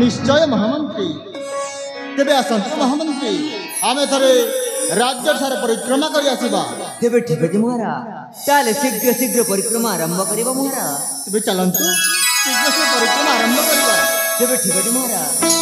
निश्चय महामंत्री तेबे आसंत महामंत्री आमे थरे राज्य सारे परिक्रमा करि आसीबा तेबे ठीक अछि महाराज ताले शीघ्र शीघ्र परिक्रमा आरंभ करिबा महाराज तेबे चलंतु शीघ्र से परिक्रमा आरंभ करिबा तेबे ठीक अछि महाराज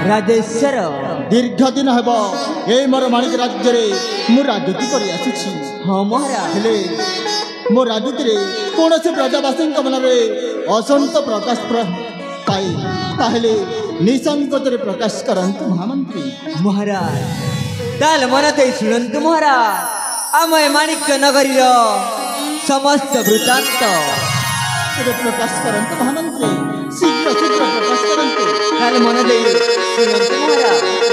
राजेश्वर दीर्घ दिन हेब ए मोर माणिक राज्य रे मु राजनीति करि आसुछि हाँ महाराज हेले मो राजनीति रे कोनोसे प्रजावासी मन रे असंत प्रकाश पाए ताहेले निसंकोच रे प्रकाश करंतु महामंत्री महाराज ताल मन दे सुनंतु महाराज आम माणिक्य नगरी रो समस्त वृत्तांत प्रकाश करंतु महामंत्री शीघ्र शीघ्र प्रकाश करंतु ताल मन दे सुनंतु महाराज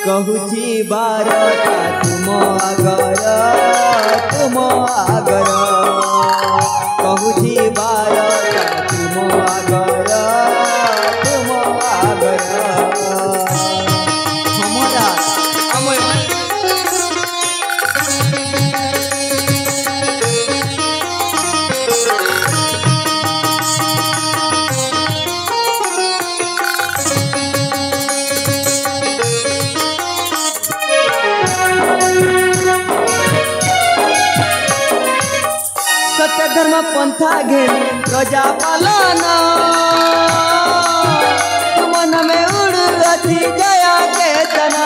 कहूची बारता तुम आगर कहूची बार धर्म पंथा घेरी प्रजा पालन मन में उड़ती जया केतना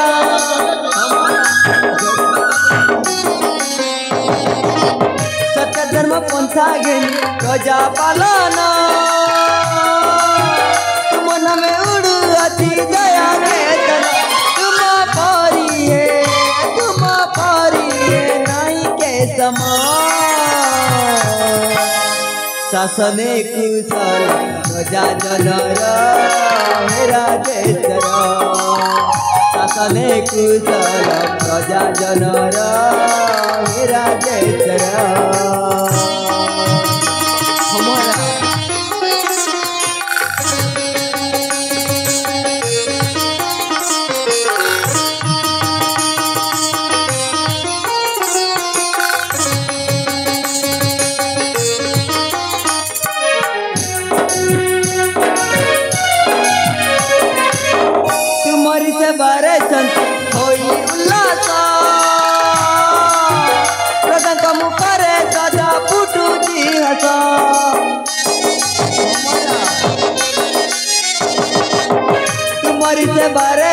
सत्य धर्म पंथा घेरी प्रजा पालन मन में उड़ती जया केतना तुम परिए नहीं के समान शासने कुशल प्रजा जनर राजेश्वर शासने कुशल प्रजा जनर राजेश्वर बारे होई उल्लास प्रजा मुखरे सदा फुटू हस तुम्हारी से बारे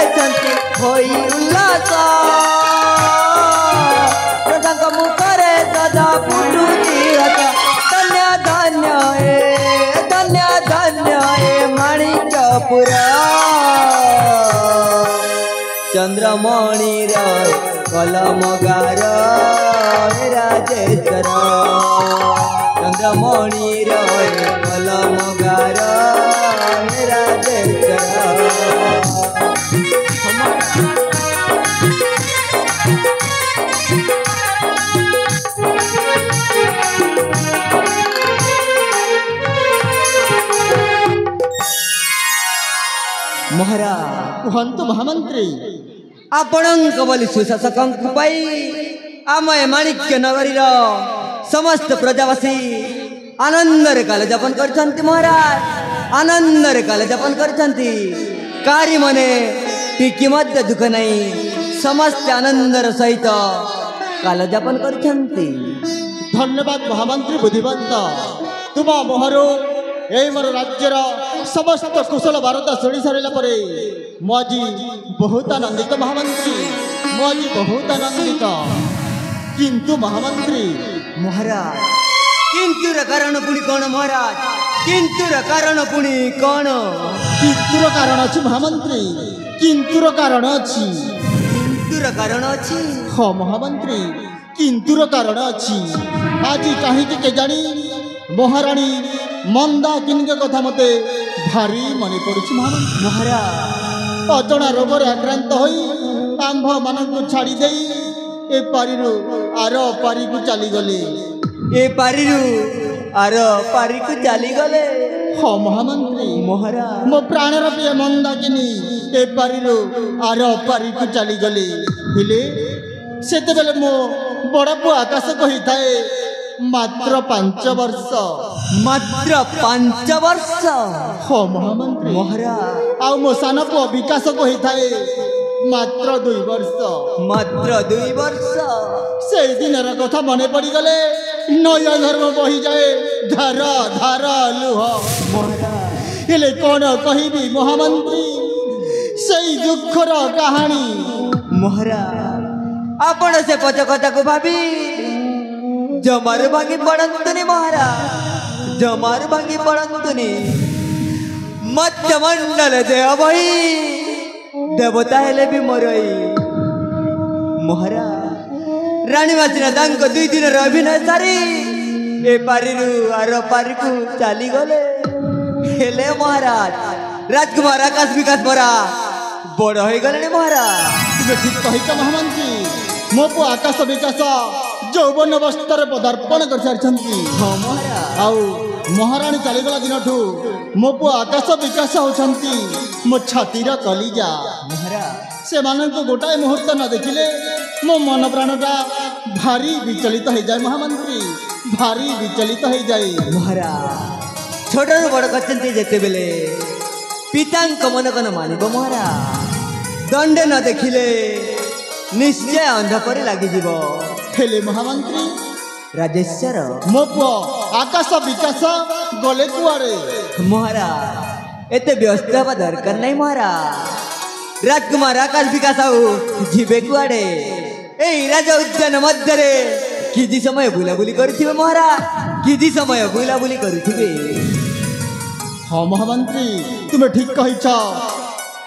होई उल्लास प्रजा मुखरे सदा फुटू हस धन्य धन्य माणिक्यपुरा चंद्रमणि राय कलमगार राजेश्वर चंद्रमणि राय कलमगार राजेश्वर महाराज कुहंतु महामंत्री आपणक बोली सुशासक आमय माणिक्य नगरी समस्त प्रजावासी आनंदरे काल जापन करछंती महाराज आनंदरे काल जापन करछंती कारी मने टिकी मध्य दुख नहीं समस्त आनंदर सहित काल जापन करछंती धन्यवाद महामंत्री बुद्धिवंत तुम मोहरो এই मोर राज्यर समस्त कुशल वार्ता शुणी सारा पर मुझे बहुत आनंदित महामंत्री मुझे बहुत आनंदित किंतु महामंत्री महाराज किंतु कारण पुणी कौन महाराज किंतु कारण पुणी कौन किंतुर कारण अच्छी महामंत्री किंतुर कारण अच्छी किंतुर कारण अच्छी हाँ महामंत्री किंतुर कारण अच्छी आज कहीं के जानी महाराणी मंदाकिनी कथा मते भारी मन पड़ुछि महाराज अचना रोग आक्रांत हो आंभ मान छाड़ी दे ए पारिरु आर पारी को चली गले ए पारिरु आर पारी को चली गले हाँ महामंत्री महाराज मो प्राणर प्रिय मंदाकिनी ए पारिरु आर पारी को चली गले हेले सेते बेले मो बड़ पुआ आकाश कही थाए मात्र 5 वर्ष मात्र 5 वर्ष हाँ महामंत्री महाराज आउ मो सान पुआ विकास कही थाए मात्र 2 वर्ष मात्र 2 वर्ष से दिन कथा मन पड़ गले नय धर्म बही जाए धार धार लुह महाराज हेले कौन कहबी महामंत्री से दुखर कहानी महाराज आपण से पच कथा को भाभी जमार भांगी पड़ंतुनी महाराज जमार भांगी पड़ंतुनी मत्स्य मंडल देव भाई देवता हेले भी मरई महाराज रानी मासिना दांको 2 दिन अभिनय सारी ए पारिरु आर पारी को चली गले हेले महाराज राजकुमार आकाश विकास बरा बड़ हो गले महाराज तुम ठीक कह महामंत्री मो पु आकाश विकास यौवन अवस्था पदार्पण कर सारी हाँ महाराज आउ महाराणी चलीगला दिन ठू मो पु आकाश विकास होती मो छातीर कलिजा महाराज से गोटाए मुहूर्त न देखिले मो मन प्राणटा भारी विचलित हो जाए महामंत्री भारी विचलित हो जाए महाराज छोट बड़ करते जेते बेले पितांक मन कन मानिब महाराज दंडे न देखिले निश्चय अंधकरे लगिଯିब हेले महामंत्री ରାଜେଶ୍ୱର ମୋ ପୁଅ ଆକାଶ ବିକାଶ ଗଲେ କୁଆଡ଼େ? ମହାରାଜ ଏତେ ବ୍ୟସ୍ତ ହେବା ଦରକାର ନାହିଁ ମହାରାଜ। ରାଜକୁମାର ଆକାଶ ବିକାଶ ଆଉ ଯିବେ କୁଆଡ଼େ? ଏଇ ରାଜ ଉଦ୍ୟାନ ମଧ୍ୟରେ କିଛି ସମୟ ବୁଲାବୁଲି କରିଥିବେ ମହାରାଜ, କିଛି ସମୟ ବୁଲାବୁଲି କରୁଥିବେ। ହଁ ମହାମନ୍ତ୍ରୀ, ତୁମେ ଠିକ କହିଛ।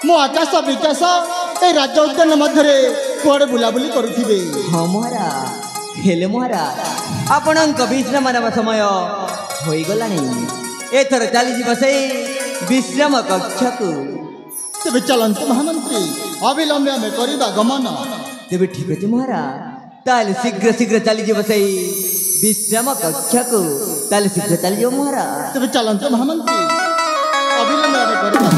ମୁଁ ଆକାଶ ବିକାଶ এই রাজ্য উদ্যান ମଧ୍ୟରେ କୁଆଡ଼େ ବୁଲାବୁଲି କରୁଥିବେ। ହଁ ମହାରାଜ, ହେଲେ ମହାରାଜ ଆପଣଙ୍କ ବିଶ୍ରାମ ନେବା ସମୟ ହୋଇଗଲାଣି। ଏଥର ଚାଲିଯିବ ସେଇ ବିଶ୍ରାମ କକ୍ଷକୁ। ତେବେ ଚାଲନ୍ତୁ ମହାମନ୍ତ୍ରୀ, ଅବିଳମ୍ବେ ଆମେ କରିବା ଗମନ। ତେବେ ଠିକ ଅଛି ମହାରାଜ, ତାହେଲେ ଶୀଘ୍ର ଶୀଘ୍ର ଚାଲିଯିବ ସେଇ ବିଶ୍ରାମ କକ୍ଷକୁ। ତାହେଲେ ଶୀଘ୍ର ଚାଲିଯିବ ମହାରାଜ। ତେବେ ଚାଲନ୍ତୁ ମହାମନ୍ତ୍ରୀ, ଅବିଳମ୍ବେ ଆମେ କରିବା।